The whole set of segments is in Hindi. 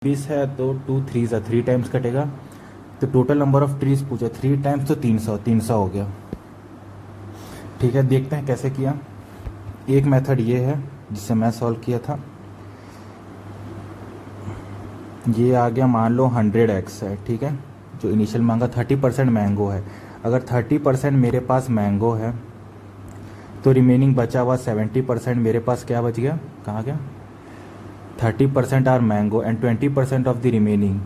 20 है तो 2 3 3 टाइम्स कटेगा। तो टोटल नंबर ऑफ ट्रीज पूछा 3 टाइम्स तो 300 हो गया। ठीक है, देखते हैं कैसे किया। एक मेथड ये है जिसे मैं सॉल्व किया था। ये आ गया, मान लो 100x है। ठीक है, जो इनिशियल मांगा 30% मैंगो है। अगर 30% मेरे पास मैंगो है तो रिमेनिंग बचा हुआ 70% मेरे पास क्या बच गया, कहाँ गया, 30% are mango and 20% of the remaining.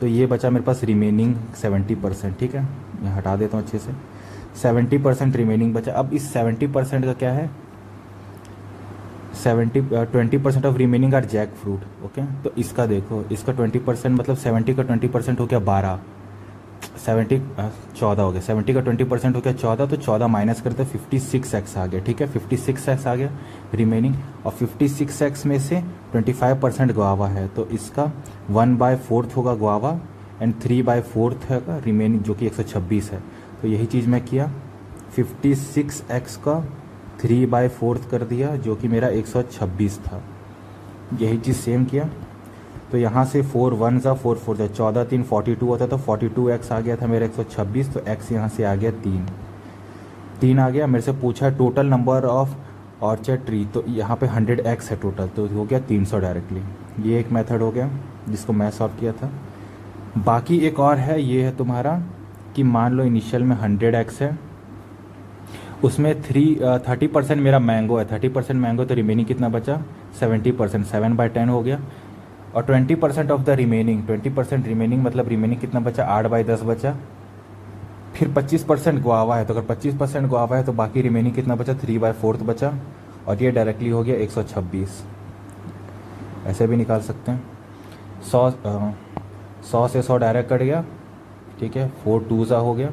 तो ये बचा मेरे पास रिमेनिंग 70%। ठीक है, मैं हटा देता हूँ अच्छे से। 70% रिमेनिंग बचा। अब इस 70% का क्या है, 20% of remaining are jackfruit. Okay, तो इसका देखो, इसका 20% मतलब 70 का 20% हो गया 12, 14 हो गया। 70 का 20% हो गया 14, तो 14 माइनस करते 56x आ गया। ठीक है, 56x आ गया रिमेनिंग। और 56x में से 25% गुआवा है, तो इसका 1/4 होगा गुआवा एंड 3/4 है रिमेनिंग, जो कि 126 है। तो यही चीज़ मैं किया, 56x का 3/4 कर दिया, जो कि मेरा 126 था। यही चीज़ सेम किया। तो यहाँ से 4 1 ज़ा 4 4 ज़ा 14 3 42 होता, तो 42x आ गया था मेरा 126। तो x यहाँ से आ गया 3 आ गया। मेरे से पूछा total number of orchard tree, तो यहाँ पे 100x है टोटल, तो हो गया 300 डायरेक्टली। ये एक मेथड हो गया जिसको मैं सॉल्व किया था। बाकी एक और है, ये है तुम्हारा कि मान लो इनिशियल में 100x है, उसमें 30% मेरा मैंगो है। 30% मैंगो, तो रिमेनिंग कितना बचा, 70%, 7/10 हो गया। और 20% ऑफ द रिमेनिंग, 20% रिमेनिंग मतलब रिमेनिंग कितना बचा, 8/10 बचा। फिर 25% गुआवा है, तो अगर 25% गुआवा है तो बाकी रिमेनिंग कितना बचा, 3/4 बचा। और ये डायरेक्टली हो गया 126। ऐसे भी निकाल सकते हैं। 100 से 100 डायरेक्ट कट गया। ठीक है, 4 2 ज़ा हो गया,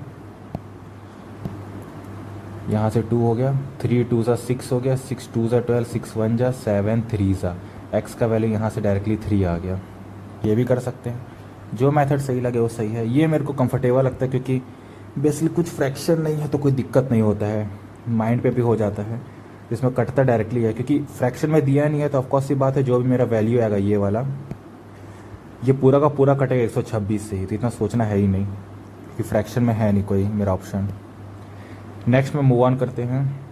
यहाँ से 2 हो गया, 3 2 ज़ा 6 हो गया, 6 2 ज़ा 12, 6 1 ज़ा 7, 3 ज़ा एक्स का वैल्यू यहाँ से डायरेक्टली 3 आ गया। ये भी कर सकते हैं, जो मेथड सही लगे वो सही है। ये मेरे को कंफर्टेबल लगता है क्योंकि बेसिकली कुछ फ्रैक्शन नहीं है तो कोई दिक्कत नहीं होता है, माइंड पे भी हो जाता है। इसमें कटता डायरेक्टली है क्योंकि फ्रैक्शन में दिया नहीं है, तो ऑफकोर्स सी बात है जो भी मेरा वैल्यू आएगा ये वाला, ये पूरा का पूरा कटेगा 126 से ही, तो इतना सोचना है ही नहीं कि फ्रैक्शन में है नहीं कोई मेरा ऑप्शन। नेक्स्ट में मूव ऑन करते हैं।